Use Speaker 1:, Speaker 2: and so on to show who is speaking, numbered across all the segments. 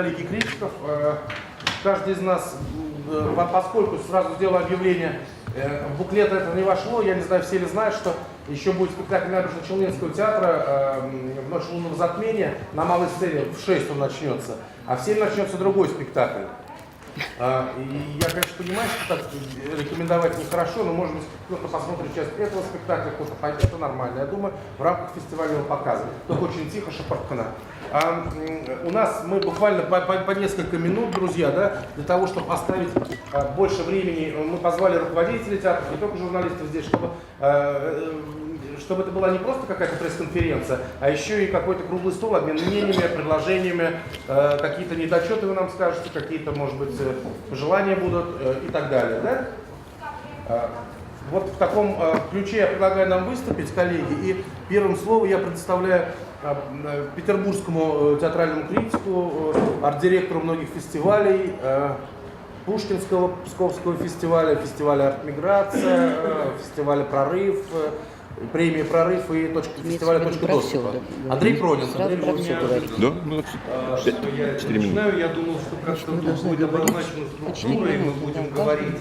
Speaker 1: коллеги критиков. Каждый из нас, поскольку сразу сделал объявление, в буклет это не вошло, я не знаю, все ли знают, что еще будет спектакль Набережно-Челнинского театра в ночь лунного затмения на малой сцене, в 6 он начнется, а в 7 начнется другой спектакль. И я, конечно, понимаю, что так рекомендовать нехорошо, но, может быть, кто-то посмотрит часть этого спектакля, кто-то пойдет, это нормально. Я думаю, в рамках фестиваля его показывать. Только очень тихо, шепоткана. У нас мы буквально по несколько минут, друзья, да, для того, чтобы оставить больше времени, мы позвали руководителей театра, не только журналистов здесь, чтобы это была не просто какая-то пресс-конференция, а еще и какой-то круглый стол, обмен мнениями, предложениями, какие-то недочеты вы нам скажете, какие-то, может быть, пожелания будут и так далее. Да? Вот в таком ключе я предлагаю нам выступить, коллеги, и первым словом я предоставляю петербургскому театральному критику, арт-директору многих фестивалей, Пушкинского, Псковского фестиваля, фестиваля «Арт-миграция», фестиваля «Прорыв», премии «Прорыв» и фестиваля «Точка доступа». Андрей Пронин.
Speaker 2: Я начинаю, я думал, что как-то будет обозначена структура, и мы будем говорить,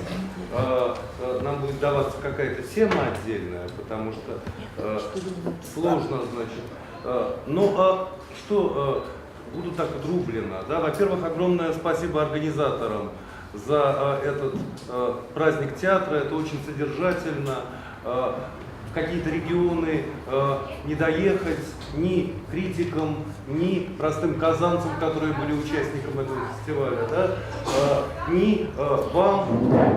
Speaker 2: нам будет даваться какая-то тема отдельная, потому что сложно, значит. Но что буду так вот рублено, да? Во-первых, огромное спасибо организаторам за этот праздник театра, это очень содержательно. В какие-то регионы не доехать ни критикам, ни простым казанцам, которые были участниками этого фестиваля, да? Ни вам,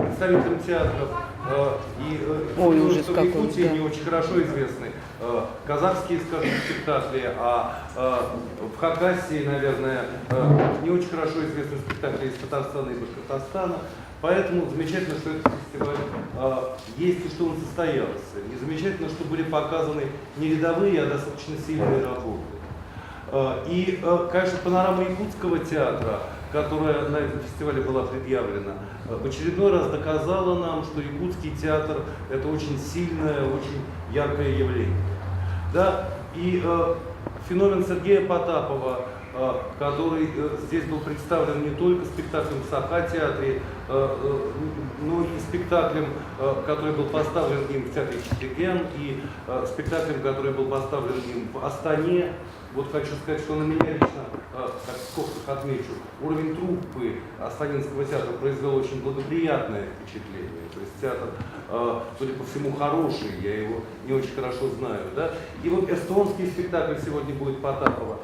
Speaker 2: представителям театров. И что в Якутии не очень хорошо известны казахские, скажем, спектакли, а в Хакасии, наверное, не очень хорошо известны спектакли из Татарстана и Башкортостана. Поэтому замечательно, что этот фестиваль есть и что он состоялся. И замечательно, что были показаны не рядовые, а достаточно сильные работы. И, конечно, панорама якутского театра, которая на этом фестивале была предъявлена, в очередной раз доказала нам, что якутский театр – это очень сильное, очень яркое явление. Да? И феномен Сергея Потапова, который здесь был представлен не только спектаклем в Саха-театре, но и спектаклем, который был поставлен им в театре Читлиген, и спектаклем, который был поставлен им в Астане. Вот хочу сказать, что на меня лично, как в скобках отмечу, уровень труппы Астанинского театра произвел очень благоприятное впечатление. То есть театр, судя по всему, хороший, я его не очень хорошо знаю. Да? И вот эстонский спектакль сегодня будет Потапова.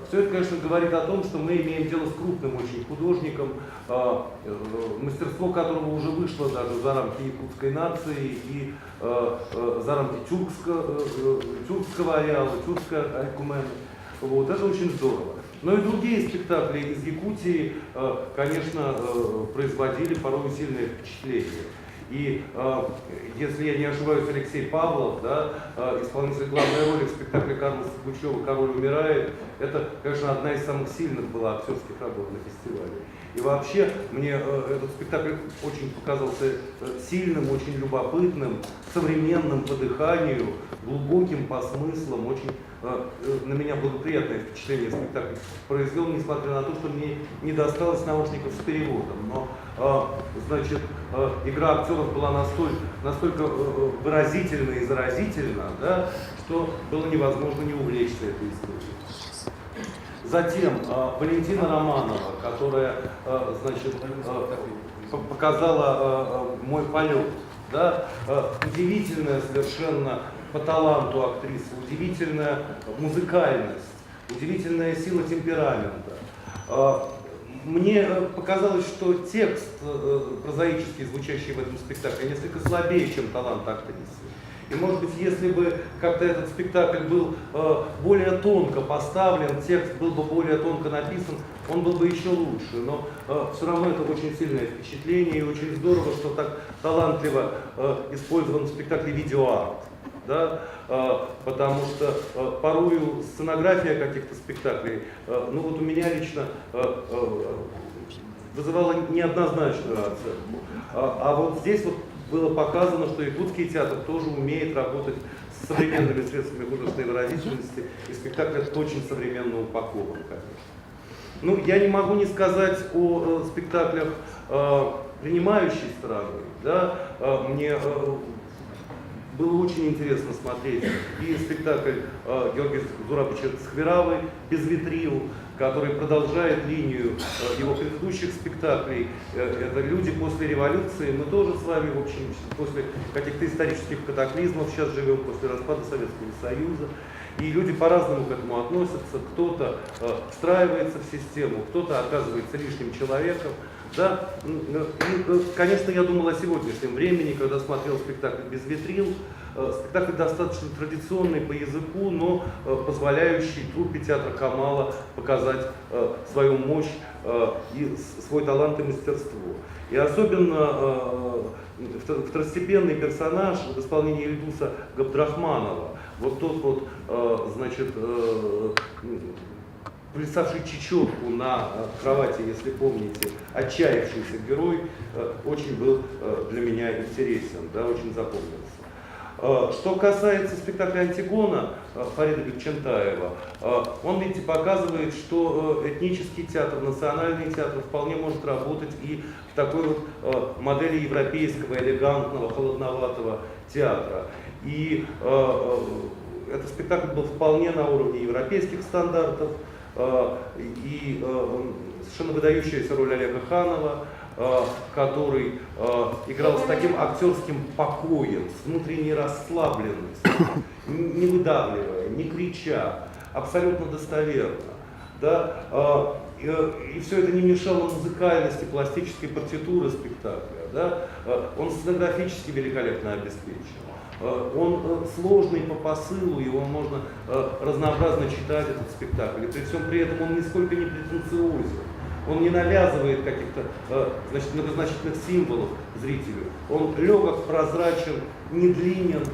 Speaker 2: Все это, конечно, говорит о том, что мы имеем дело с крупным очень художником, мастерство которого уже вышло даже за рамки якутской нации и за рамки тюркского ареала, тюркской айкумены. Вот, это очень здорово. Но и другие спектакли из Якутии, конечно, производили порой сильное впечатление. И, если я не ошибаюсь, Алексей Павлов, да, исполнитель главной роли в спектакле Карла Сагучева «Король умирает», это, конечно, одна из самых сильных была актерских работ на фестивале. И вообще, мне этот спектакль очень показался сильным, очень любопытным, современным по дыханию, глубоким по смыслам, очень на меня благоприятное впечатление спектакль произвел, несмотря на то, что мне не досталось наушников с переводом. Но, значит, игра актеров была настолько выразительна и заразительна, да, что было невозможно не увлечься этой историей. Затем Валентина Романова, которая, значит, показала мой полет, да, удивительная совершенно по таланту актрисы, удивительная музыкальность, удивительная сила темперамента. Мне показалось, что текст прозаический, звучащий в этом спектакле, несколько слабее, чем талант актрисы. И, может быть, если бы как-то этот спектакль был более тонко поставлен, текст был бы более тонко написан, он был бы еще лучше. Но все равно это очень сильное впечатление, и очень здорово, что так талантливо использован в спектакле видеоарт. Да? Потому что порою сценография каких-то спектаклей, ну вот у меня лично вызывала неоднозначную оценку. А вот здесь вот было показано, что якутский театр тоже умеет работать с современными средствами художественной выразительности, и спектакль очень современно упакован, конечно. Ну, я не могу не сказать о спектаклях принимающей страны. Да? Мне было очень интересно смотреть и спектакль Георгия Зурабовича Схверавы «Без витрил», который продолжает линию его предыдущих спектаклей. Это люди после революции. Мы тоже с вами, в общем, после каких-то исторических катаклизмов сейчас живем, после распада Советского Союза. И люди по-разному к этому относятся. Кто-то встраивается в систему, кто-то оказывается лишним человеком. Да? И, конечно, я думал о сегодняшнем времени, когда смотрел спектакль «Без витрил». Спектакль достаточно традиционный по языку, но позволяющий труппе театра Камала показать свою мощь и свой талант и мастерство. И особенно второстепенный персонаж в исполнении Ильдуса Габдрахманова, вот тот вот, значит, плясавший чечетку на кровати, если помните, отчаявшийся герой, очень был для меня интересен, да, очень запомнился. Что касается спектакля «Антигона» Фарида Бекчентаева, он, видите, показывает, что этнический театр, национальный театр вполне может работать и в такой вот модели европейского, элегантного, холодноватого театра. И этот спектакль был вполне на уровне европейских стандартов, и совершенно выдающаяся роль Олега Ханова, который играл с таким актерским покоем, с внутренней расслабленностью, не выдавливая, не крича, абсолютно достоверно. Да? И все это не мешало музыкальности, пластической партитуры спектакля. Да? Он сценографически великолепно обеспечен. Он сложный по посылу, его можно разнообразно читать, этот спектакль. И при всем при этом он нисколько не претенциозен. Он не навязывает каких-то многозначительных символов зрителю. Он легок, прозрачен, не длинен.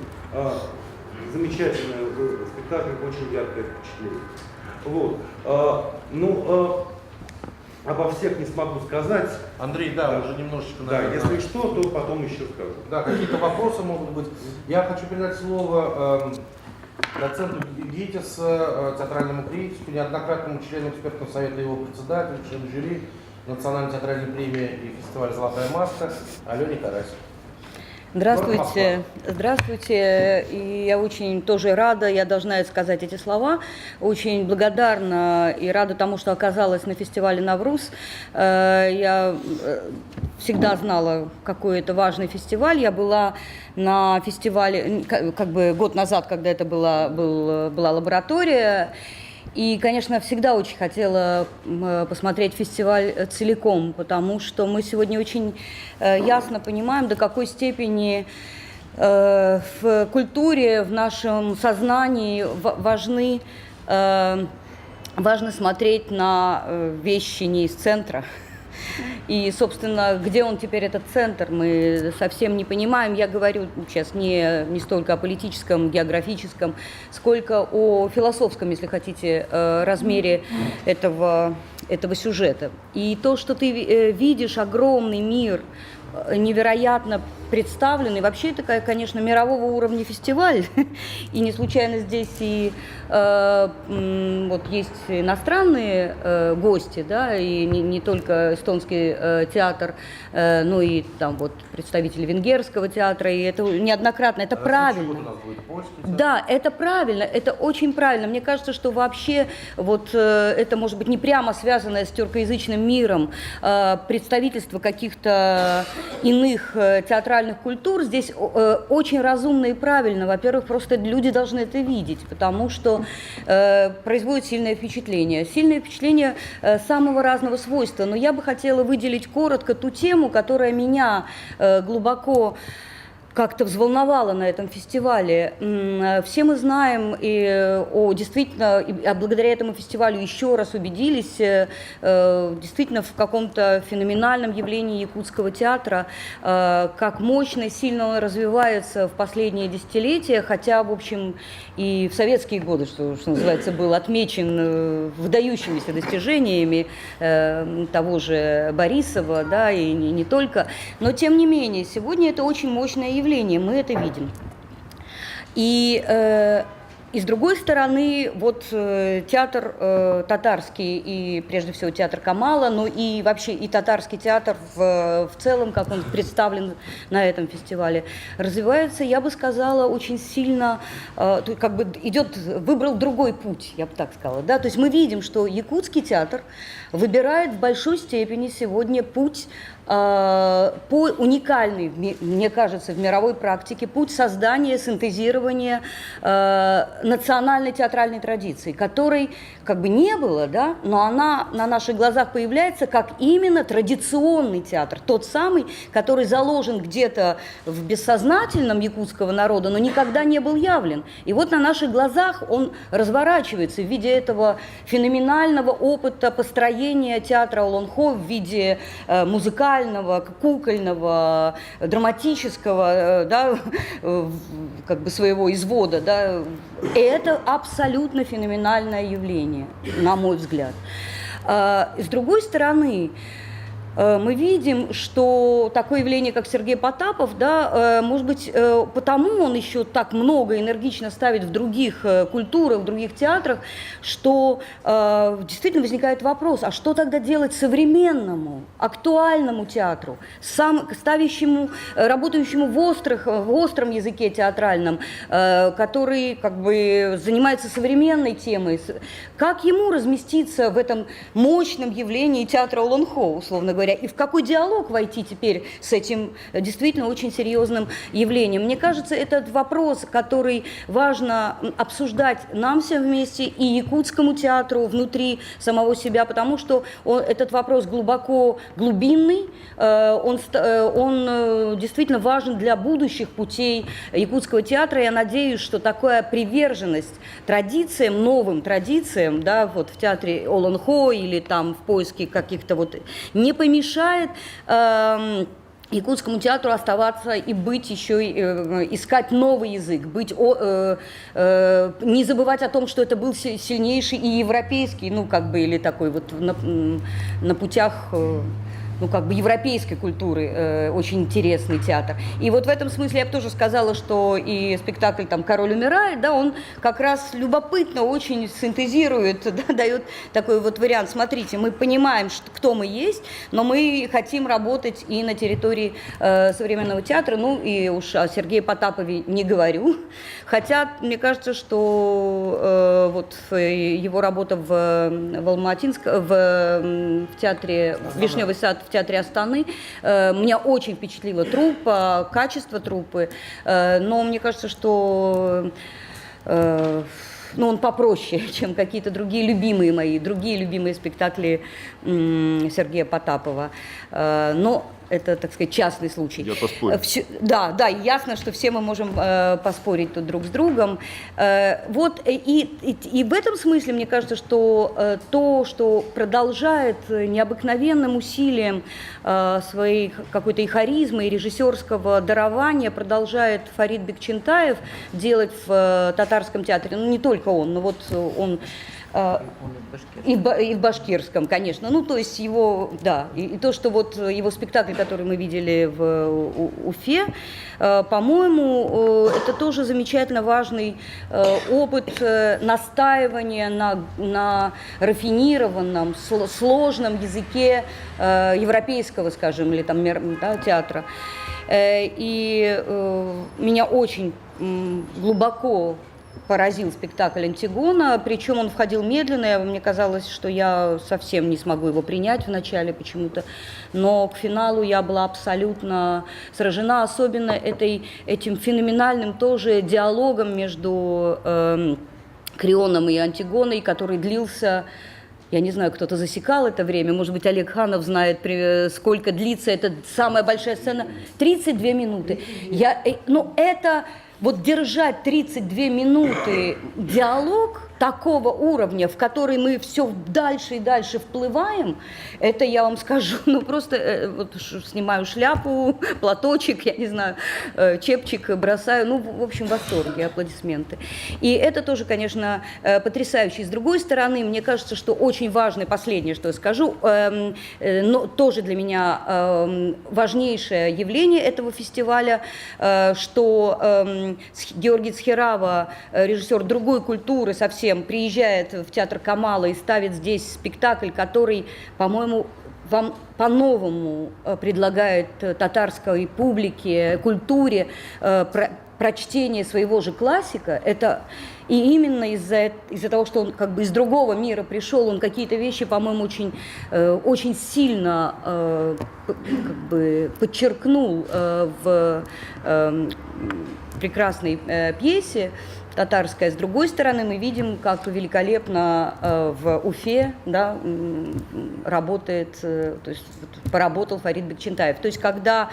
Speaker 2: Замечательный спектакль, очень яркое впечатление. Вот. Обо всех не смогу сказать.
Speaker 1: Андрей, да, уже немножечко.
Speaker 2: Да,
Speaker 1: наверное,
Speaker 2: если что, то потом еще скажу.
Speaker 1: Да, какие-то вопросы могут быть. Я хочу передать слово доценту ГИТИС, театральному критику, неоднократному члену экспертного совета его председателю, члену жюри Национальной театральной премии и фестиваля «Золотая маска» Алене Карась.
Speaker 3: Здравствуйте, здравствуйте. И я очень тоже рада, я должна сказать эти слова, очень благодарна и рада тому, что оказалась на фестивале «Навруз». Я всегда знала, какой это важный фестиваль. Я была на фестивале как бы год назад, когда это была лаборатория. И, конечно, всегда очень хотела посмотреть фестиваль целиком, потому что мы сегодня очень ясно понимаем, до какой степени в культуре, в нашем сознании важно смотреть на вещи не из центра. И, собственно, где он теперь, этот центр, мы совсем не понимаем. Я говорю сейчас не столько о политическом, географическом, сколько о философском, если хотите, размере этого сюжета. И то, что ты видишь, огромный мир, невероятно представленный. Вообще это, конечно, мирового уровня фестиваль. И не случайно здесь и вот есть иностранные гости, да, и не только эстонский театр, но и там вот представители венгерского театра. И это неоднократно, это правильно.
Speaker 1: У нас будет польский театр.
Speaker 3: Да, это правильно, это очень правильно. Мне кажется, что вообще вот это может быть не прямо связанное с тюркоязычным миром, представительство каких-то иных театральных культур здесь очень разумно и правильно. Во-первых, просто люди должны это видеть, потому что производит сильное впечатление. Сильное впечатление самого разного свойства. Но я бы хотела выделить коротко ту тему, которая меня глубоко как-то взволновало на этом фестивале. Все мы знаем действительно, благодаря этому фестивалю еще раз убедились действительно в каком-то феноменальном явлении якутского театра, как мощно и сильно он развивается в последние десятилетия, хотя, в общем, и в советские годы, что называется, был отмечен выдающимися достижениями того же Борисова, да, и не только. Но, тем не менее, сегодня это очень мощное явление, мы это видим. И И с другой стороны, вот театр татарский, и прежде всего театр Камала, но и вообще и татарский театр в целом, как он представлен на этом фестивале, развивается, я бы сказала, очень сильно, как бы выбрал другой путь, я бы так сказала. Да? То есть мы видим, что якутский театр выбирает в большой степени сегодня путь по уникальной, мне кажется, в мировой практике, путь создания, синтезирования национальной театральной традиции, которой как бы не было, да, но она на наших глазах появляется как именно традиционный театр, тот самый, который заложен где-то в бессознательном якутского народа, но никогда не был явлен. И вот на наших глазах он разворачивается в виде этого феноменального опыта построения театра Олонхо в виде музыкального, кукольного, драматического, да, как бы своего извода, да. И это абсолютно феноменальное явление, на мой взгляд. С другой стороны, мы видим, что такое явление, как Сергей Потапов, да, может быть, потому он еще так много энергично ставит в других культурах, в других театрах, что действительно возникает вопрос, а что тогда делать современному, актуальному театру, ставящему, работающему в остром языке театральном, который как бы занимается современной темой, как ему разместиться в этом мощном явлении театра Олонхо, условно говоря, и в какой диалог войти теперь с этим действительно очень серьезным явлением. Мне кажется, этот вопрос, который важно обсуждать нам всем вместе и якутскому театру внутри самого себя, потому что этот вопрос глубоко глубинный, он действительно важен для будущих путей якутского театра. Я надеюсь, что такая приверженность традициям, новым традициям, да, вот в театре Олонхо или там в поиске каких-то вот не помешает якутскому театру оставаться и быть еще, искать новый язык, не забывать о том, что это был сильнейший и европейский, ну как бы, или такой вот на путях, ну, как бы европейской культуры, очень интересный театр. И вот в этом смысле я бы тоже сказала, что и спектакль там «Король умирает», да, он как раз любопытно очень синтезирует, да, дает такой вот вариант. Смотрите, мы понимаем, кто мы есть, но мы хотим работать и на территории современного театра, ну, и уж о Сергее Потапове не говорю. Хотя, мне кажется, что вот его работа в театре «Вишневый сад», в театре Астаны. Меня очень впечатлила труппа, качество труппы, но мне кажется, что он попроще, чем какие-то другие любимые спектакли Сергея Потапова. Но это, так сказать, частный случай.
Speaker 4: Я поспорю.
Speaker 3: Да, ясно, что все мы можем поспорить тут друг с другом. Вот, и в этом смысле, мне кажется, что то, что продолжает необыкновенным усилием своей какой-то и харизмы, и режиссерского дарования, продолжает Фарид Бекчентаев делать в татарском театре. Ну, не только он, но вот он... И в башкирском, конечно. Ну, то есть его, да, и то, что вот его спектакль, который мы видели в Уфе, по-моему, это тоже замечательно важный опыт настаивания на рафинированном, сложном языке европейского, скажем, или там, да, театра. И меня очень глубоко поразил спектакль «Антигона», причем он входил медленно, мне казалось, что я совсем не смогу его принять вначале почему-то, но к финалу я была абсолютно сражена, особенно этим феноменальным тоже диалогом между Крионом и Антигоной, который длился... Я не знаю, кто-то засекал это время, может быть, Олег Ханов знает, сколько длится эта самая большая сцена. 32 минуты. Это... Вот держать 32 минуты диалог, такого уровня, в который мы все дальше и дальше вплываем, это я вам скажу, ну просто вот снимаю шляпу, платочек, я не знаю, чепчик бросаю, ну в общем в восторге, аплодисменты. И это тоже, конечно, потрясающе. И с другой стороны, мне кажется, что очень важное, последнее, что я скажу, но тоже для меня важнейшее явление этого фестиваля, что Георгий Цхирава, режиссер другой культуры совсем, приезжает в театр Камала и ставит здесь спектакль, который, по-моему, вам по-новому предлагает татарской публике, культуре прочтение своего же классика. Это и именно из-за того, что он как бы из другого мира пришел, он какие-то вещи, по-моему, очень сильно как бы подчеркнул в прекрасной пьесе татарской. С другой стороны, мы видим, как великолепно в Уфе, да, работает, то есть поработал Фарид Бекчентаев. То есть когда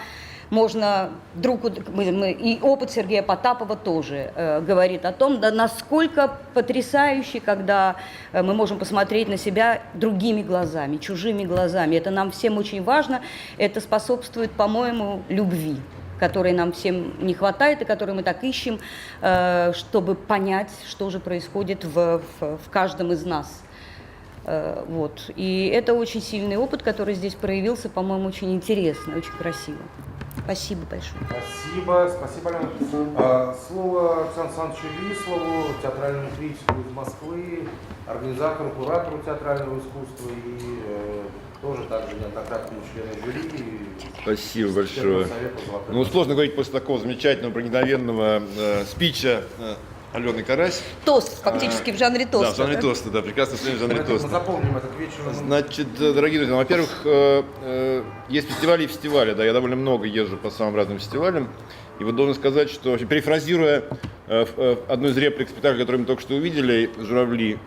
Speaker 3: можно и опыт Сергея Потапова тоже говорит о том, да, насколько потрясающе, когда мы можем посмотреть на себя другими глазами, чужими глазами. Это нам всем очень важно, это способствует, по-моему, любви, которой нам всем не хватает и которой мы так ищем, чтобы понять, что же происходит в каждом из нас. Вот. И это очень сильный опыт, который здесь проявился, по-моему, очень интересно, очень красиво. Спасибо большое.
Speaker 1: Спасибо, Алена. Слово Александру Александровичу Вислову, театральному критику из Москвы, организатору, куратору театрального искусства и тоже также неоднократному члену жюри.
Speaker 4: Спасибо большое. Ну, сложно говорить после такого замечательного, проникновенного спича Алены Карась.
Speaker 3: Тост, фактически в жанре тоста.
Speaker 4: Да, в жанре тоста, да, прекрасно в жанре тоста.
Speaker 1: Мы запомним этот вечер.
Speaker 4: Значит, дорогие друзья, во-первых, есть фестивали и фестивали, да, я довольно много езжу по самым разным фестивалям, и вот должен сказать, что, перефразируя одну из реплик спектакля, который мы только что увидели, «Журавли»,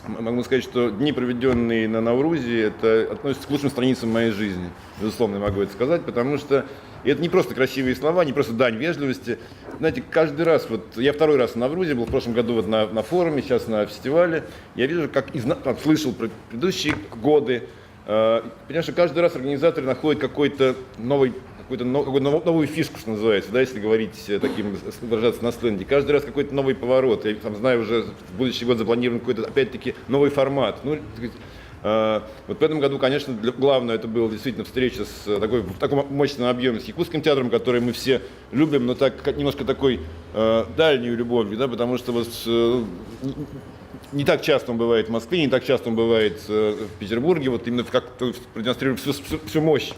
Speaker 4: могу сказать, что дни, проведенные на Наврузе, это относится к лучшим страницам моей жизни. Безусловно, я могу это сказать, потому что это не просто красивые слова, не просто дань вежливости. Знаете, каждый раз, вот я второй раз на Наврузе, был в прошлом году вот на форуме, сейчас на фестивале, я вижу, как слышал про предыдущие годы, понимаешь, что каждый раз организаторы находят какую-то новую фишку, что называется, да, если говорить таким, выражаться на сленге. Каждый раз какой-то новый поворот. Я там знаю, уже в будущий год запланирован какой-то, опять-таки, новый формат. Ну, вот в этом году, конечно, главное это была действительно встреча в таком мощном объеме с Якутским театром, который мы все любим, но так немножко такой дальней любовью, да, потому что вот не так часто он бывает в Москве, не так часто он бывает в Петербурге, вот именно как-то продемонстрировать всю мощь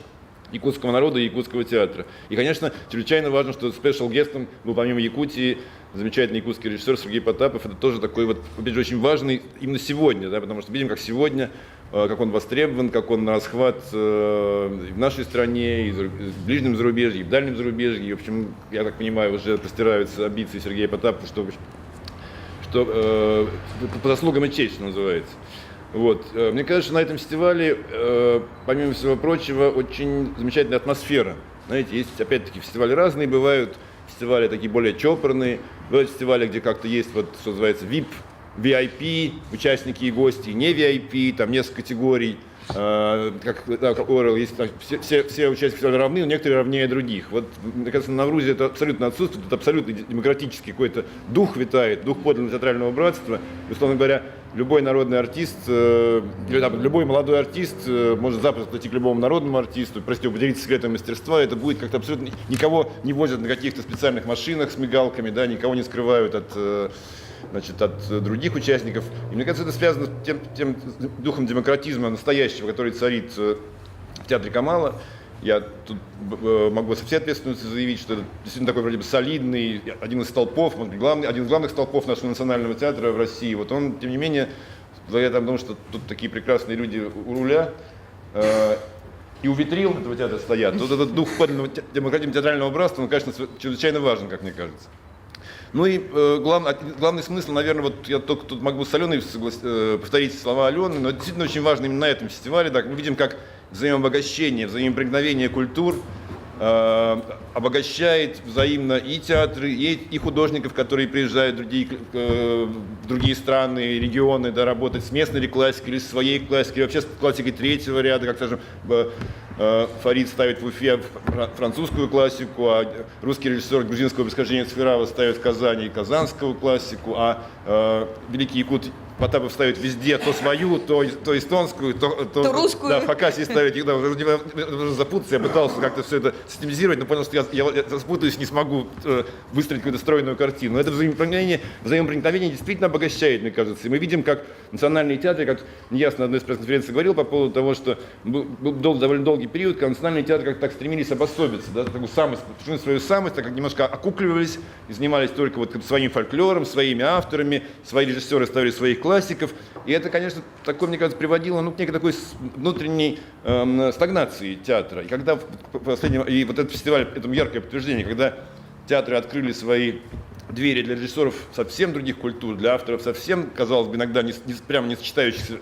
Speaker 4: якутского народа и якутского театра. И, конечно, чрезвычайно важно, что спешл-гестом был помимо Якутии замечательный якутский режиссер Сергей Потапов. Это тоже такой вот, опять же, очень важный именно сегодня, да, потому что видим, как сегодня, как он востребован, как он на расхват и в нашей стране, и в ближнем зарубежье, и в дальнем зарубежье. И, в общем, я так понимаю, уже простираются амбиции Сергея Потапова, что по заслугам и честь, что называется. Вот. Мне кажется, что на этом фестивале, помимо всего прочего, очень замечательная атмосфера. Знаете, есть, опять-таки, фестивали разные бывают, фестивали такие более чопорные, бывают фестивали, где как-то есть, вот, что называется, VIP, VIP, участники и гости, не VIP, там несколько категорий, как Орел, есть, все участники фестиваля равны, но некоторые равнее других. Вот, мне кажется, на Наврузе это абсолютно отсутствует, это абсолютно демократический какой-то дух витает, дух подлинного театрального братства. Условно говоря, любой народный артист, любой молодой артист может запросто подойти к любому народному артисту, поделиться секретом мастерства, это будет как-то абсолютно, никого не возят на каких-то специальных машинах с мигалками, да, никого не скрывают от других участников. И мне кажется, это связано с тем духом демократизма настоящего, который царит в театре Камала. Я тут могу со всей ответственностью заявить, что это действительно такой вроде бы солидный, один из столпов, может быть, один из главных столпов нашего национального театра в России. Вот он, тем не менее, благодаря тому, что тут такие прекрасные люди у руля, и у витрил этого театра стоят, вот этот дух подлинного демократического театрального братства, он, конечно, чрезвычайно важен, как мне кажется. Ну и главный смысл, наверное, вот я только тут могу с Аленой повторить слова Алены, но это действительно очень важно именно на этом фестивале. Так, мы видим, как взаимообогащение, взаимопроникновение культур обогащает взаимно и театры, и художников, которые приезжают в другие страны, регионы, да, работать с местной или классикой, или с своей классикой, или вообще с классикой третьего ряда, как, скажем, Фарид ставит в Уфе французскую классику, а русский режиссер грузинского происхождения Сферава ставит в Казани казанскую классику, а великий якут Потапов ставит везде то свою, то эстонскую, то
Speaker 3: русскую.
Speaker 4: Да, в Хакасии ставит, да, уже запутаться, я пытался как-то все это систематизировать, но понял, что я запутаюсь, не смогу выстроить какую-то стройную картину. Но это взаимопроникновение действительно обогащает, мне кажется. И мы видим, как национальные театры, как Яс на одной из пресс-конференций говорил по поводу того, что был довольно долгий период, когда национальные театры как-то так стремились обособиться, да, такую самость, свою самость, так как немножко окукливались и занимались только вот своим фольклором, своими авторами, свои режиссеры ставили своих классиков. И это, конечно, такое, мне кажется, приводило к некой такой внутренней стагнации театра. И когда и вот этот фестиваль, этому яркое подтверждение, когда театры открыли свои двери для режиссеров совсем других культур, для авторов совсем, казалось бы, иногда прямо не сочетающихся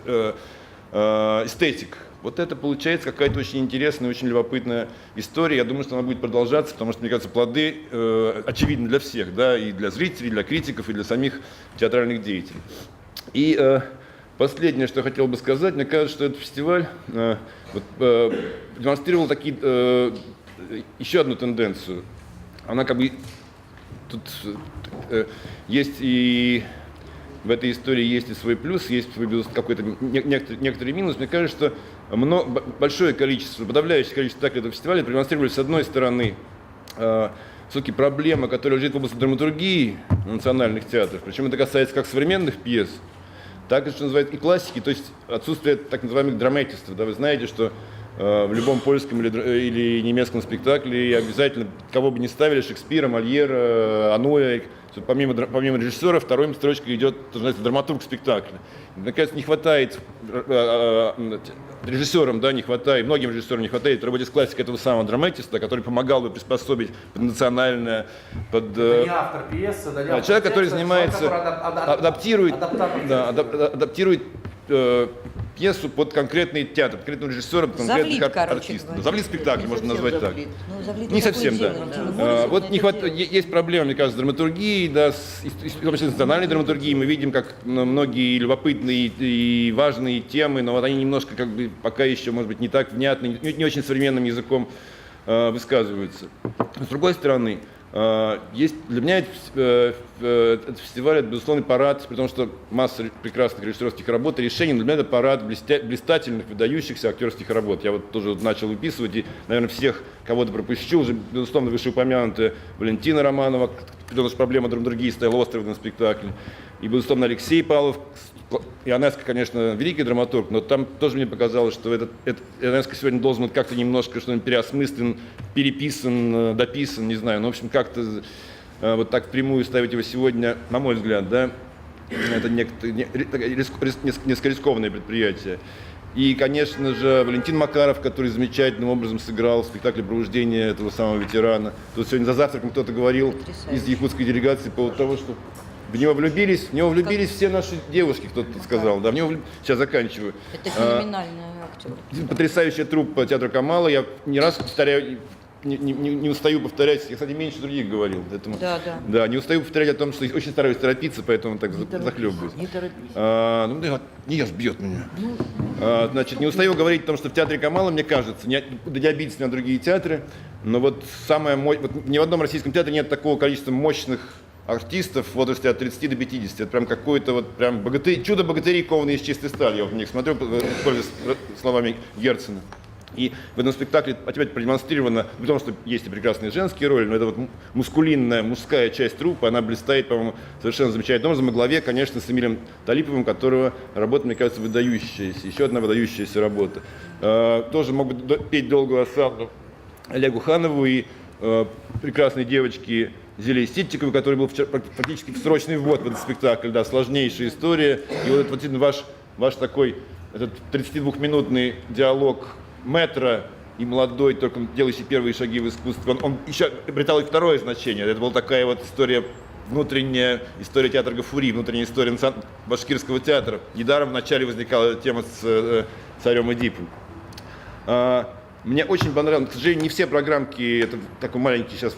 Speaker 4: эстетик. Вот это получается какая-то очень интересная, очень любопытная история. Я думаю, что она будет продолжаться, потому что, мне кажется, плоды очевидны для всех, да, и для зрителей, и для критиков, и для самих театральных деятелей. И последнее, что я хотел бы сказать, мне кажется, что этот фестиваль демонстрировал еще одну тенденцию. Она как бы тут есть и в этой истории есть и свой плюс, есть свой какой-то некоторый минус. Мне кажется, что большое количество, подавляющее количество этого фестиваля продемонстрировали, с одной стороны, все-таки проблема, которая лежит в области драматургии национальных театров, причем это касается как современных пьес, так и, что называется, и классики, то есть отсутствие так называомых драматистов. Да, вы знаете, что в любом польском или немецком спектакле обязательно, кого бы ни ставили, Шекспира, Мольера, Ануя, помимо режиссера, второй строчкой идет, что называется, драматург спектакля. Мне кажется, не хватает режиссерам, да, не хватает, многим режиссерам не хватает в работе с классикой этого самого драматиста, который помогал бы приспособить под национальное, под...
Speaker 1: Это не автор пьесы, да, не автор
Speaker 4: человек, который
Speaker 1: текста,
Speaker 4: занимается,
Speaker 1: человек, который
Speaker 4: адаптирует пьесу под конкретный театр, конкретного режиссера, под конкретных артистов. Завлит спектакль, можно назвать так. Не совсем, да. Вот не хватает, есть проблема, мне кажется, с драматургией, да, в том числе с национальной драматургией. Мы видим, как многие любопытные и важные темы, но вот они немножко как бы пока еще, может быть, не так внятно, не очень современным языком высказываются. С другой стороны, есть для меня этот фестиваль, это безусловный парад, при том, что масса прекрасных режиссерских работ и решений, но для меня это парад блистательных, выдающихся актерских работ. Я вот тоже начал выписывать, и, наверное, всех кого-то пропущу, уже, безусловно, вышеупомянутая Валентина Романова, потому что проблема драматургии стояла остро на спектакле, и, безусловно, Алексей Павлов. Ионеско, конечно, великий драматург, но там тоже мне показалось, что Ионеско сегодня должен быть как-то немножко что-нибудь переосмыслен, переписан, дописан, не знаю. Ну, в общем, как-то вот так впрямую ставить его сегодня, на мой взгляд, да, это несколько рискованное предприятие. И, конечно же, Валентин Макаров, который замечательным образом сыграл в спектакле «Пробуждение» этого самого ветерана. Тут сегодня за завтраком кто-то говорил из якутской делегации по поводу того, что в него влюбились все наши девушки, кто-то сказал. Да, сейчас заканчиваю.
Speaker 3: Это феноменальный актер.
Speaker 4: Потрясающая труппа театра Камала. Я не раз повторяю, не устаю повторять, я, кстати, меньше других говорил. Поэтому, да, не устаю повторять о том, что очень стараюсь торопиться, поэтому так захлебываюсь. Не торопись. Не сбьет меня. Значит, не устаю говорить о том, что в театре Камала, мне кажется, не обидеть на другие театры, но вот ни в одном российском театре нет такого количества мощных артистов в возрасте от 30 до 50. Это прям какое-то вот прям чудо богатырей, кованные из чистой стали. Я вот на них смотрю, пользуясь словами Герцена. И в этом спектакле опять продемонстрировано, при том, что есть и прекрасные женские роли, но это вот мускулинная, мужская часть труппы, она блистает, по-моему, совершенно замечательным образом. И во главе, конечно, с Эмилием Талиповым, которого работа, мне кажется, выдающаяся. Еще одна выдающаяся работа. Тоже могут петь долгую осаду Олегу Ханову и прекрасной девочке Зелей Ситчиковой, который был практически срочный ввод в этот спектакль, да, сложнейшая история. И вот этот ваш такой, этот 32-минутный диалог мэтра и молодой, только делающий первые шаги в искусстве, он еще обретал и второе значение. Это была такая вот история, внутренняя история театра Гафури, внутренняя история башкирского театра. Недаром вначале возникала тема с царем Эдипом. Мне очень понравилось, к сожалению, не все программки, это такой маленький сейчас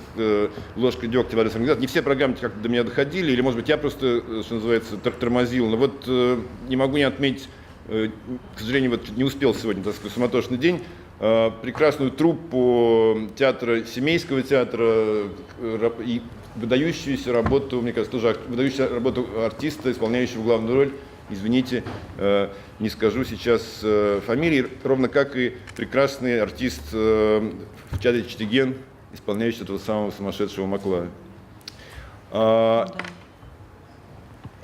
Speaker 4: ложка дегтя в адрес организации, не все программки как-то до меня доходили, или, может быть, я просто, что называется, тормозил. Но вот не могу не отметить, к сожалению, вот не успел сегодня, так сказать, суматошный день, прекрасную труппу театра, семейского театра и выдающуюся работу, мне кажется, тоже выдающуюся работу артиста, исполняющего главную роль. Извините, не скажу сейчас фамилии, ровно как и прекрасный артист в театре Читиген, исполняющий этого самого сумасшедшего Маклая.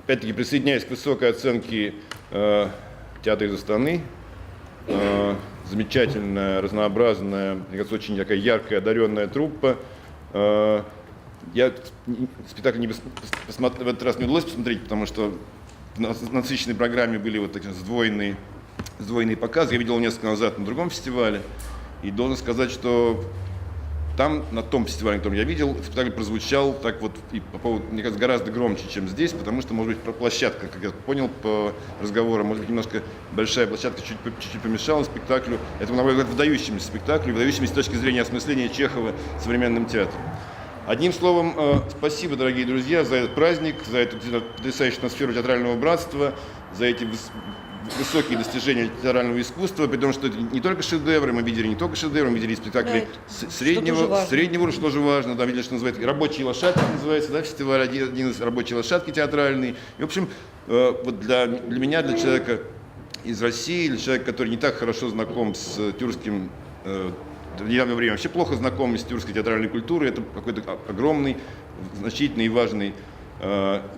Speaker 4: Опять-таки присоединяюсь к высокой оценке театра из Астаны. Замечательная, разнообразная, мне кажется, очень такая яркая, одаренная труппа. Я спектакль в этот раз не удалось посмотреть, потому что на насыщенной программе были вот такие сдвоенные показы. Я видел его несколько назад на другом фестивале. И должен сказать, что там, на том фестивале, на котором я видел, спектакль прозвучал так вот, и по поводу, мне кажется, гораздо громче, чем здесь, потому что, может быть, площадка, как я понял по разговорам, может быть, немножко большая площадка чуть-чуть помешала спектаклю. Это, на мой взгляд, выдающемуся спектаклю, выдающемуся с точки зрения осмысления Чехова современным театром. Одним словом, спасибо, дорогие друзья, за этот праздник, за эту потрясающую атмосферу театрального братства, за эти высокие достижения театрального искусства, при том, что это не только шедевры, мы видели не только шедевры, мы видели спектакли среднего уровня, что тоже важно, да, видели, что называется «Рабочие лошадки», называется, да, фестиваль, один из «Рабочие лошадки» театральный. И, в общем, вот для меня, для человека из России, для человека, который не так хорошо знаком с тюркским в недавнее время вообще плохо знакомы с тюркской театральной культурой. Это какой-то огромный, значительный и важный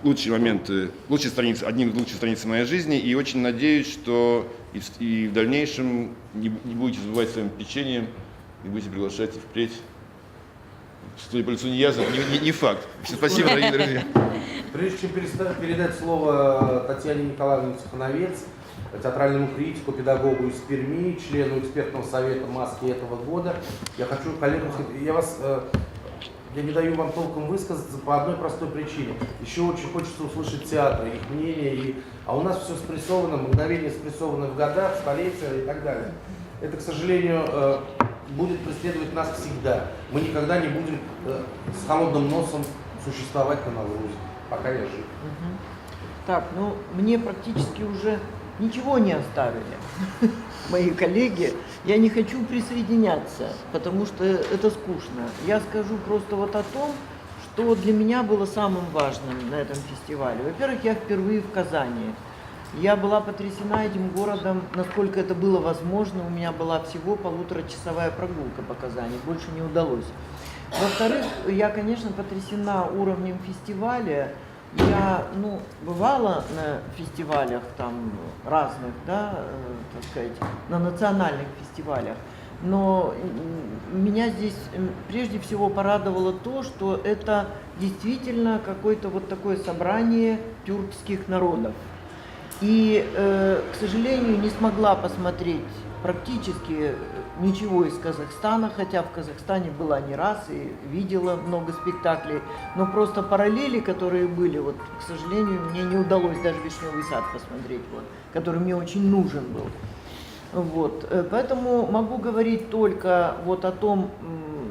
Speaker 4: лучшие моменты, одни из лучших страниц моей жизни. И очень надеюсь, что и в дальнейшем не будете забывать своим печеньем и будете приглашать и впредь. Судя по лицу Нияза, не факт. Спасибо, дорогие друзья.
Speaker 1: Прежде чем передать слово Татьяне Николаевне Цехановец, театральному критику, педагогу из Перми, члену экспертного совета Маски этого года, я хочу коллегам сказать, я не даю вам толком высказаться по одной простой причине. Еще очень хочется услышать театр, их мнение, а у нас все спрессовано, мгновение спрессовано в годах, столетия и так далее. Это, к сожалению, будет преследовать нас всегда. Мы никогда не будем с холодным носом существовать на Наврузе, пока я жив.
Speaker 5: Так, ну мне практически уже ничего не оставили, мои коллеги. Я не хочу присоединяться, потому что это скучно. Я скажу просто вот о том, что для меня было самым важным на этом фестивале. Во-первых, я впервые в Казани. Я была потрясена этим городом, насколько это было возможно. У меня была всего полуторачасовая прогулка по Казани, больше не удалось. Во-вторых, я, конечно, потрясена уровнем фестиваля. Я, бывала на фестивалях там разных, да, так сказать, на национальных фестивалях, но меня здесь прежде всего порадовало то, что это действительно какое-то вот такое собрание тюркских народов. И, к сожалению, не смогла посмотреть практически ничего из Казахстана, хотя в Казахстане была не раз и видела много спектаклей, но просто параллели, которые были, вот, к сожалению, мне не удалось даже «Вишневый сад» посмотреть, вот, который мне очень нужен был. Вот. Поэтому могу говорить только вот о том,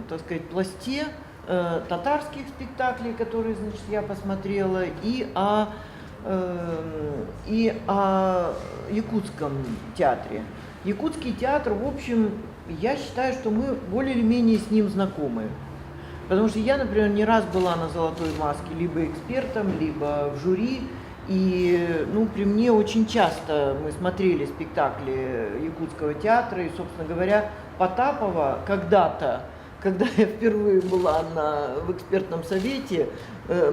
Speaker 5: так сказать, пласте татарских спектаклей, которые, значит, я посмотрела, и о якутском театре. Якутский театр, в общем, я считаю, что мы более или менее с ним знакомы. Потому что я, например, не раз была на «Золотой маске» либо экспертом, либо в жюри. И, при мне очень часто мы смотрели спектакли якутского театра. И, собственно говоря, Потапова когда-то, когда я впервые была в экспертном совете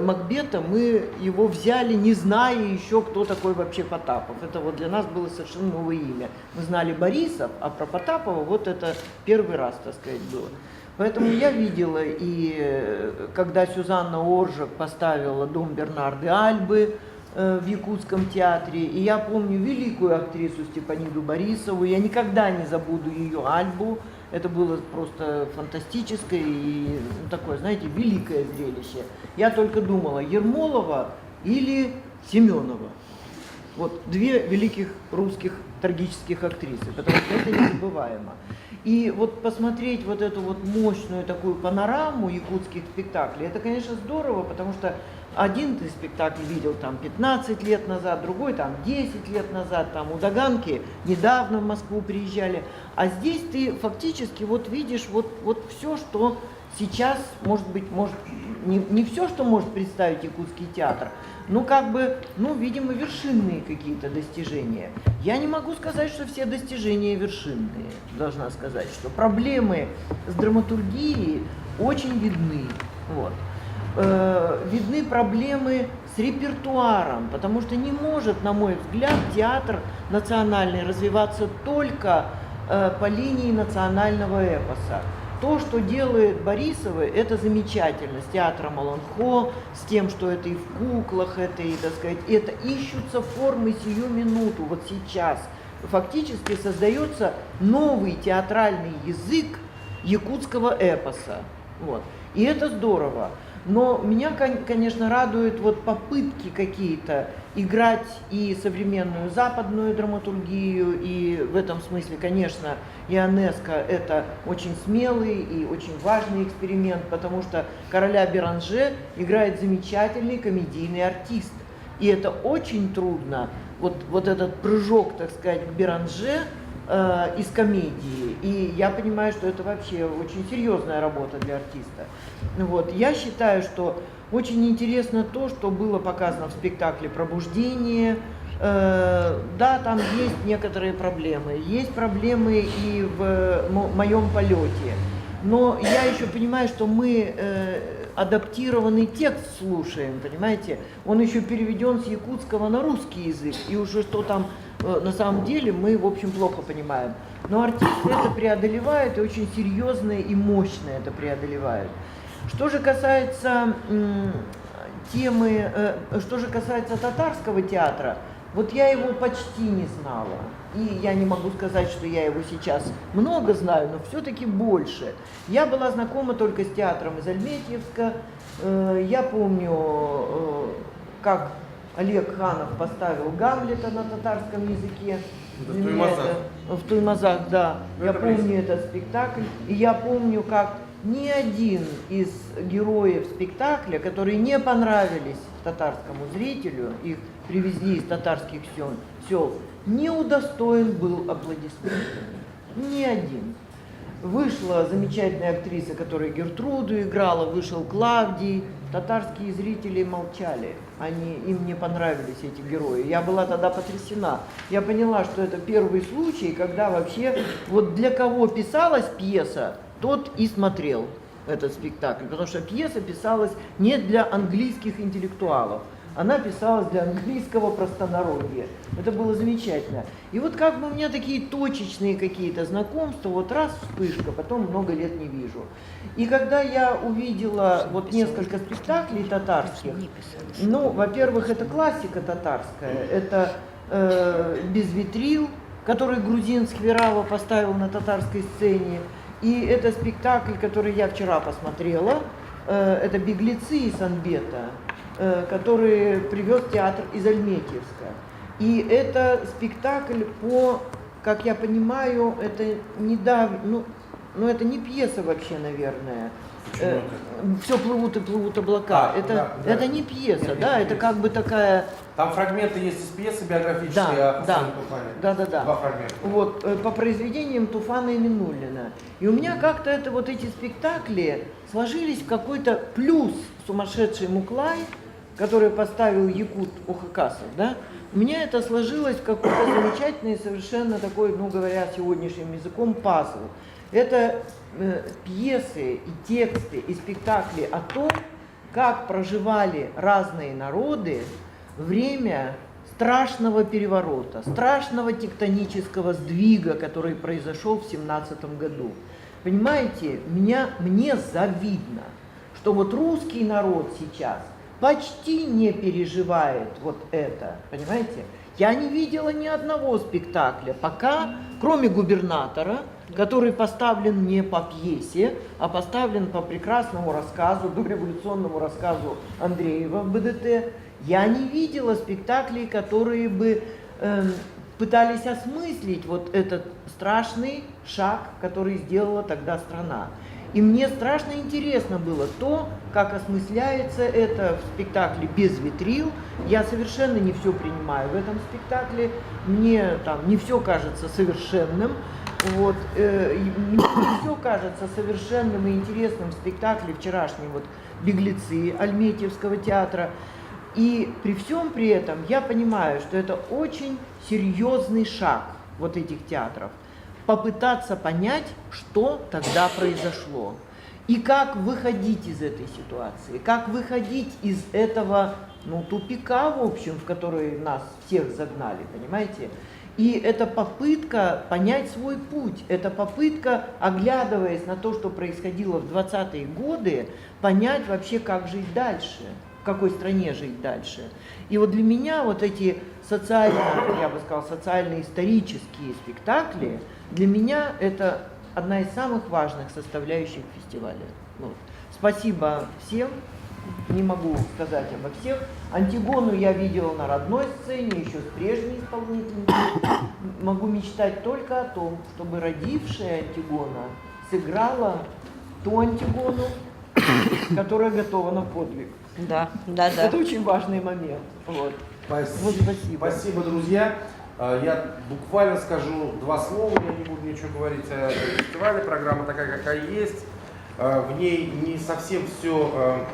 Speaker 5: Макбета, мы его взяли, не зная еще, кто такой вообще Потапов. Это вот для нас было совершенно новое имя. Мы знали Борисов, а про Потапова вот это первый раз, так сказать, было. Поэтому я видела, и когда Сюзанна Оржак поставила «Дом Бернарды Альбы» в Якутском театре, и я помню великую актрису Степаниду Борисову, я никогда не забуду ее «Альбу». Это было просто фантастическое и такое, знаете, великое зрелище. Я только думала, Ермолова или Семенова. Вот две великих русских трагических актрисы, потому что это незабываемо. И вот посмотреть вот эту вот мощную такую панораму якутских спектаклей, это, конечно, здорово, потому что один ты спектакль видел там 15 лет назад, другой там 10 лет назад, там у Таганки недавно в Москву приезжали, а здесь ты фактически вот видишь вот все, что сейчас, может быть, не все, что может представить якутский театр, но как бы, ну, видимо, вершинные какие-то достижения. Я не могу сказать, что все достижения вершинные, должна сказать, что проблемы с драматургией очень видны. Вот. Видны проблемы с репертуаром, потому что не может, на мой взгляд, театр национальный развиваться только по линии национального эпоса. То, что делает Борисовы, это замечательно, с театром Маланхо, с тем, что это и в куклах, это и, так сказать, это ищутся формы сию минуту, вот сейчас. Фактически создается новый театральный язык якутского эпоса. Вот. И это здорово. Но меня, конечно, радуют вот попытки какие-то играть и современную западную драматургию, и в этом смысле, конечно, Ионеско – это очень смелый и очень важный эксперимент, потому что короля Беранже играет замечательный комедийный артист. И это очень трудно, вот этот прыжок, так сказать, к Беранже из комедии. И я понимаю, что это вообще очень серьезная работа для артиста. Вот. Я считаю, что очень интересно то, что было показано в спектакле «Пробуждение». Да, там есть некоторые проблемы. Есть проблемы и в моем полете. Но я еще понимаю, что мы адаптированный текст слушаем, понимаете? Он еще переведен с якутского на русский язык. И уже что там на самом деле мы, в общем, плохо понимаем. Но артисты это преодолевают, и очень серьезно и мощно это преодолевают. Что же касается что же касается татарского театра, вот я его почти не знала. И я не могу сказать, что я его сейчас много знаю, но все-таки больше. Я была знакома только с театром из Альметьевска. Я помню, как Олег Ханов поставил Гамлета на татарском языке.
Speaker 1: В Туймазах.
Speaker 5: В Туймазах, да. Я помню этот спектакль. И я помню, как ни один из героев спектакля, которые не понравились татарскому зрителю, их привезли из татарских сел, не удостоен был аплодисментами. Ни один. Вышла замечательная актриса, которая Гертруду играла, вышел Клавдий. Татарские зрители молчали. Им не понравились эти герои. Я была тогда потрясена. Я поняла, что это первый случай, когда вообще вот для кого писалась пьеса, тот и смотрел этот спектакль. Потому что пьеса писалась не для английских интеллектуалов. Она писалась для английского простонародья. Это было замечательно. И вот как бы у меня такие точечные какие-то знакомства, вот раз вспышка, потом много лет не вижу. И когда я увидела вот несколько спектаклей татарских, ну, во-первых, это классика татарская, это «Безветрил», который грузин Схверава поставил на татарской сцене, и это спектакль, который я вчера посмотрела, это «Беглецы» из Анбета, который привез театр из Альметьевска. И это спектакль по, как я понимаю, это недавно, ну это не пьеса вообще, наверное. Все плывут и плывут облака. Это не пьеса, да, это как бы такая...
Speaker 1: Там фрагменты есть из пьесы биографической о Хасане Туфане.
Speaker 5: Да.
Speaker 1: Два фрагмента.
Speaker 5: Вот, по произведениям Туфана и Минуллина. И у меня как-то вот эти спектакли сложились в какой-то плюс сумасшедший Муклай, который поставил якут Ухакасов, да, у меня это сложилось в какой-то замечательный, совершенно такой, ну говоря сегодняшним языком, пазл. Это пьесы и тексты и спектакли о том, как проживали разные народы время страшного переворота, страшного тектонического сдвига, который произошел в 17 году. Понимаете, мне завидно, что вот русский народ сейчас почти не переживает вот это, понимаете? Я не видела ни одного спектакля пока, кроме «Губернатора», который поставлен не по пьесе, а поставлен по прекрасному рассказу, дореволюционному рассказу Андреева в БДТ. Я не видела спектаклей, которые бы пытались осмыслить вот этот страшный шаг, который сделала тогда страна. И мне страшно интересно было то, как осмысляется это в спектакле без витрил. Я совершенно не все принимаю в этом спектакле, мне там не все кажется совершенным. Вот, мне не все кажется совершенным и интересным в спектакле вчерашнем вот «Беглецы» Альметьевского театра. И при всем при этом я понимаю, что это очень серьезный шаг вот этих театров. Попытаться понять, что тогда произошло. И как выходить из этой ситуации, как выходить из этого тупика, в общем, в который нас всех загнали, понимаете? И это попытка понять свой путь, это попытка, оглядываясь на то, что происходило в 20-е годы, понять вообще, как жить дальше, в какой стране жить дальше. И вот для меня вот эти я бы сказала, социально-исторические спектакли, для меня это одна из самых важных составляющих фестиваля. Вот. Спасибо всем, не могу сказать обо всех. Антигону я видела на родной сцене, еще с прежней исполнительницей. Могу мечтать только о том, чтобы родившая Антигона сыграла ту Антигону, которая готова на подвиг.
Speaker 3: Да.
Speaker 5: Это очень важный момент. Вот.
Speaker 1: Спасибо.
Speaker 5: Спасибо.
Speaker 1: Спасибо, друзья. Я буквально скажу два слова, я не буду ничего говорить о фестивале, программа такая, какая есть. В ней не совсем все,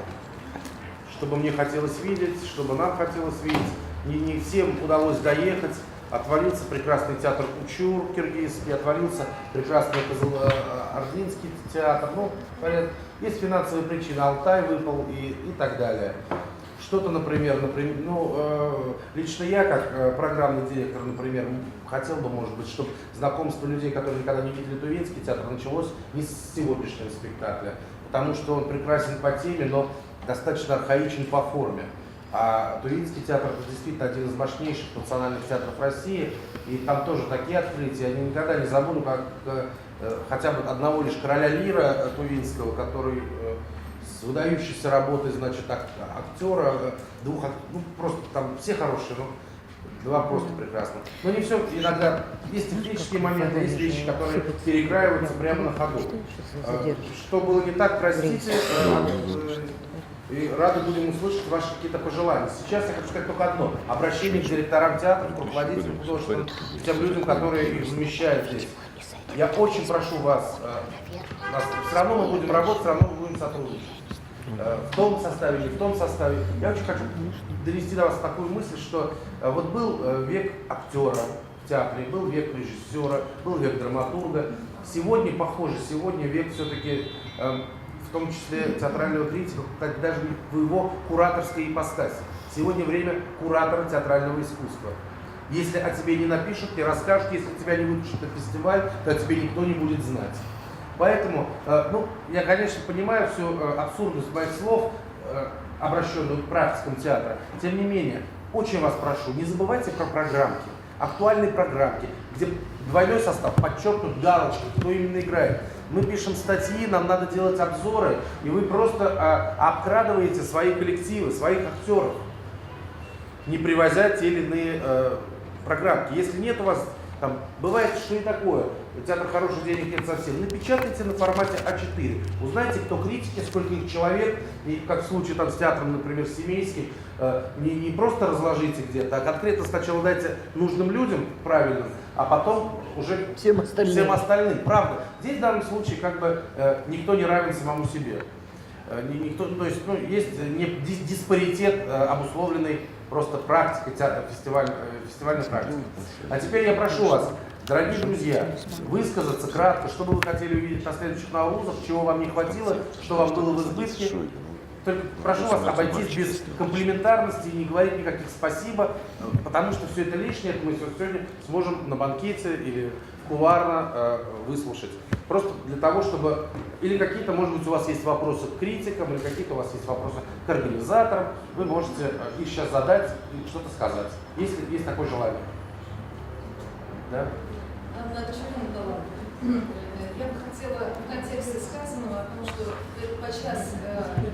Speaker 1: чтобы мне хотелось видеть, чтобы нам хотелось видеть. Не всем удалось доехать. Отвалился прекрасный театр Кучур киргизский, отвалился прекрасный Ордынский театр. Есть финансовые причины, Алтай выпал и так далее. Что-то, например, лично я, как программный директор, например, хотел бы, может быть, чтобы знакомство людей, которые никогда не видели Тувинский театр, началось не с сегодняшнего спектакля, потому что он прекрасен по теме, но достаточно архаичен по форме. А Тувинский театр — это действительно один из мощнейших национальных театров России, и там тоже такие открытия. Я никогда не забуду, как хотя бы одного лишь короля Лира Тувинского, который с выдающейся работой, значит, актера, просто там все хорошие, два просто прекрасно. Но не все, иногда есть технические моменты, есть вещи, которые переигрываются прямо на ходу. Что было не так, простите, и рады будем услышать ваши какие-то пожелания. Сейчас я хочу сказать только одно. Обращение к директорам театров, к руководителям художественным, тем людям, которые их замещают здесь. Я очень прошу вас, все равно мы будем работать, все равно мы будем сотрудничать. В том составе, не в том составе. Я очень хочу довести до вас такую мысль, что вот был век актера в театре, был век режиссера, был век драматурга. Сегодня, похоже, век все-таки, в том числе театрального критика, даже в его кураторской ипостаси. Сегодня время куратора театрального искусства. Если о тебе не напишут, не расскажут, если тебя не выпишут на фестиваль, то о тебе никто не будет знать. Поэтому, я, конечно, понимаю всю абсурдность моих слов, обращенных к практикам театра. Тем не менее, очень вас прошу, не забывайте про программки, актуальные программки, где двойной состав подчеркнут галочкой, кто именно играет. Мы пишем статьи, нам надо делать обзоры, и вы просто обкрадываете свои коллективы, своих актеров, не привозя те или иные программки. Если нет у вас, бывает, что и такое, театр хороших денег нет совсем, напечатайте на формате А4, узнайте, кто критики, сколько их человек, и как в случае с театром, например, Семейский, не просто разложите где-то, а конкретно сначала дайте нужным людям, правильным, а потом уже всем остальным. Правда, здесь в данном случае никто не равен самому себе. Есть диспаритет, обусловленный просто практикой, фестивальной практикой. А теперь я прошу вас, дорогие друзья, высказаться кратко, что бы вы хотели увидеть на следующих Наурузах, чего вам не хватило, что вам было в избытке. Только прошу вас обойтись без комплиментарности и не говорить никаких спасибо, потому что все это лишнее, это мы сегодня сможем на банкете или кулуарно выслушать. Просто для того, чтобы... Или какие-то, может быть, у вас есть вопросы к критикам, или какие-то у вас есть вопросы к организаторам, вы можете их сейчас задать и что-то сказать, если есть такое желание. Да?
Speaker 6: Я бы хотела в контексте сказанного, потому что подчас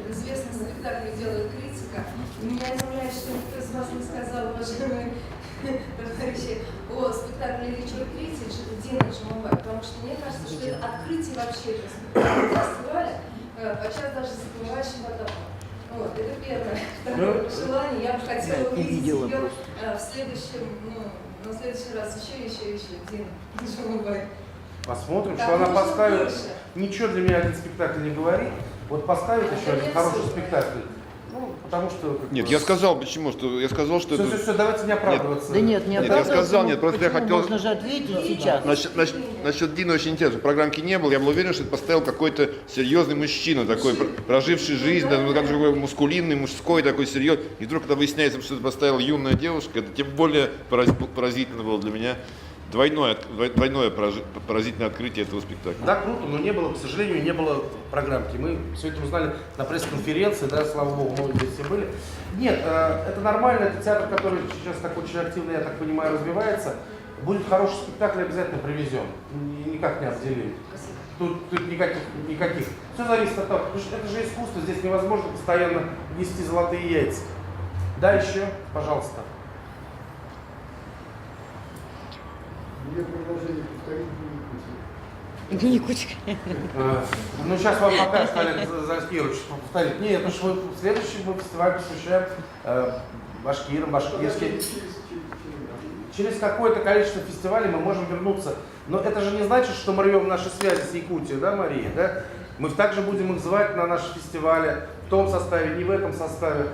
Speaker 6: известный спектакль делает критика. И меня изумляет, что никто из вас не сказал, уважаемые товарищи, о спектакле Ричард Критич «Дина Джамбай». потому что мне кажется, что это открытие вообще фестиваля подчас даже забывающим водопад. Вот, это первое. Второе желание, я бы хотела увидеть ее в следующем, на следующий раз еще, Дина, Джумабай.
Speaker 1: Посмотрим,
Speaker 6: Да,
Speaker 1: что она
Speaker 6: можно
Speaker 1: поставит.
Speaker 6: больше.
Speaker 1: Ничего для меня один спектакль не говорит. Вот поставит еще один хороший спектакль. Ну, потому что...
Speaker 4: Нет, я сказал, почему, что я сказал, что
Speaker 1: Все, давайте не оправдываться.
Speaker 5: Да нет, не
Speaker 4: Нет, я
Speaker 5: оправдываться,
Speaker 4: сказал,
Speaker 5: ну,
Speaker 4: нет, просто я
Speaker 5: почему?
Speaker 4: хотел-
Speaker 5: Можно же ответить сейчас.
Speaker 4: Насчет Дины очень интересно. В программке не было. Я был уверен, что это поставил какой-то серьезный мужчина, такой проживший жизнь, да, ну, такой мускулинный, мужской, такой серьезный. И вдруг, когда выясняется, что это поставила юная девушка, это тем более поразительно было для меня. Двойное поразительное открытие этого спектакля.
Speaker 1: Да, круто, но не было, к сожалению, не было программки. Мы все это узнали на пресс-конференции, да, слава богу, мы здесь все были. Нет, это нормально, это театр, который сейчас так очень активно, я так понимаю, развивается. Будет хороший спектакль, обязательно привезем. Никак не обделим. Тут никаких. Все зависит от того, потому что это же искусство, здесь невозможно постоянно нести золотые яйца. Да, еще, пожалуйста.
Speaker 7: Мне продолжение повторить
Speaker 3: Миникутик.
Speaker 1: Ну, сейчас вам покажет Олег Заскирович, повторит. Нет, потому что мы следующий фестиваль посвящаем башкирам, башкирским. Через какое-то количество фестивалей мы можем вернуться. Но это же не значит, что мы рвем наши связи с Якутией, да, Мария? Да? Мы также будем их звать на наши фестивали, в том составе, не в этом составе.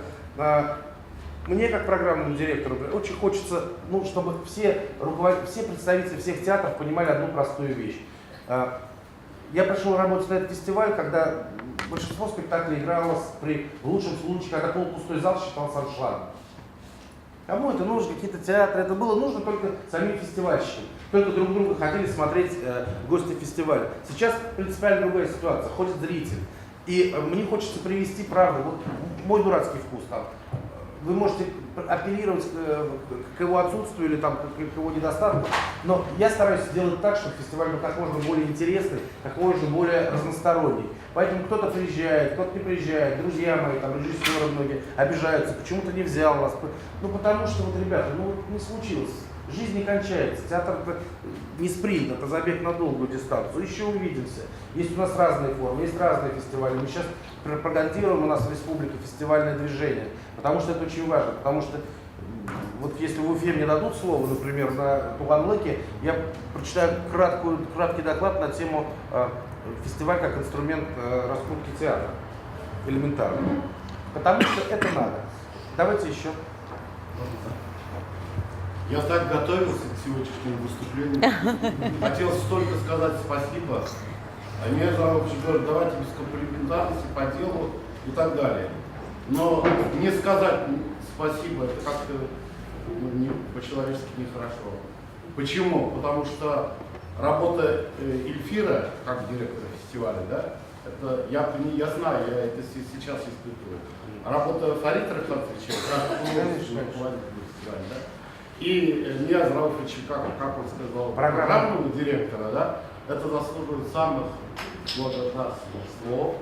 Speaker 1: Мне, как программному директору, очень хочется, ну, чтобы все представители всех театров понимали одну простую вещь. Я пришел работать на этот фестиваль, когда большинство спектаклей игралось в лучшем случае, когда полупустой зал считался аншлагом. Кому это нужно, какие-то театры, это было нужно только самим фестивальщикам. Только друг друга хотели смотреть гости фестиваля. Сейчас принципиально другая ситуация, ходит зритель. И мне хочется привести правду, вот мой дурацкий вкус там. Вы можете апеллировать к его отсутствию или там, к его недостатку, но я стараюсь сделать так, чтобы фестиваль был как можно более интересный, как можно более разносторонний. Поэтому кто-то приезжает, кто-то не приезжает, друзья мои, там режиссеры многие обижаются, почему-то не взял вас. Ну потому что, вот, ребята, ну не случилось. Жизнь не кончается. Театр это не спринт, это забег на долгую дистанцию. Еще увидимся. Есть у нас разные формы, есть разные фестивали. Мы сейчас пропагандируем у нас в республике фестивальное движение, потому что это очень важно. Потому что вот если в Уфе мне дадут слово, например, на Туганлыке, я прочитаю краткий доклад на тему фестиваль как инструмент раскрутки театра. Элементарно. Потому что это надо. Давайте еще.
Speaker 7: Я так готовился к сегодняшнему выступлению. Хотел столько сказать спасибо. А мне говорят, давайте без комплиментарности, по делу и так далее. Но не сказать спасибо, это как-то по-человечески нехорошо. Почему? Потому что работа Эльфира, как директора фестиваля, да, это я знаю, я это сейчас испытываю. Работа Фарида Рахатовича, как руководитель фестиваля, да, и Илья Зрауфович, как он сказал, программного директора, да, это заслуживает самых благодарных слов,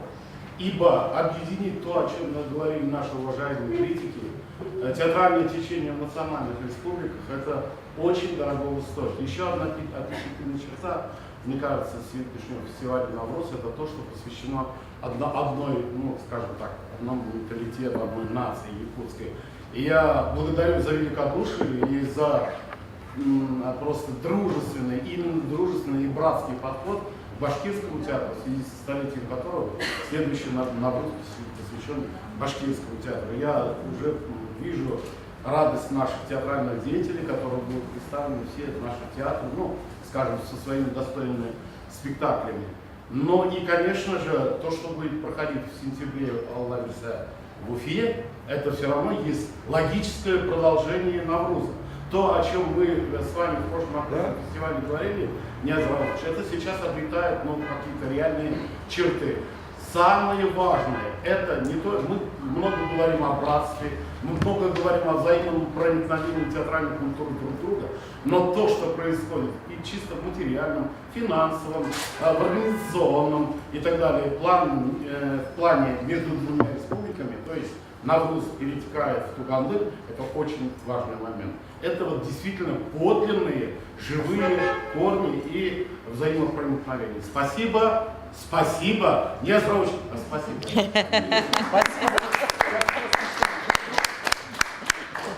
Speaker 7: ибо объединить то, о чем говорили наши уважаемые критики, театральное течение в национальных республиках, это очень дорого стоит. Еще одна отличительная черта, мне кажется, сегодняшнего фестиваля «Навроз» это то, что посвящено одной, ну, скажем так, одному менталитету, одной нации якутской. И я благодарю за великодушие и за просто дружественный, именно дружественный и братский подход к башкирскому театру, в связи со столетием которого следующий Навруз посвящен башкирскому театру. Я уже вижу радость наших театральных деятелей, которые будут представлены все наши театры, ну, скажем, со своими достойными спектаклями. Но и, конечно же, то, что будет проходить в сентябре в Уфе, это все равно есть логическое продолжение Навруза. То, о чем мы с вами в прошлом фестивале говорили, не Азарович, это сейчас обретает какие-то реальные черты. Самое важное, это не то, мы много говорим о братстве, мы много говорим о взаимном проникновении театральной культуры друг друга, но то, что происходит и чисто в материальном, финансовом, в организационном и так далее, в плане между двумя республиками, то есть Навруз перетекает в Тугандыр, это очень важный момент. Это вот действительно подлинные, живые корни и взаимопроникновения. Спасибо, спасибо, не озвучь, а спасибо.
Speaker 1: Спасибо.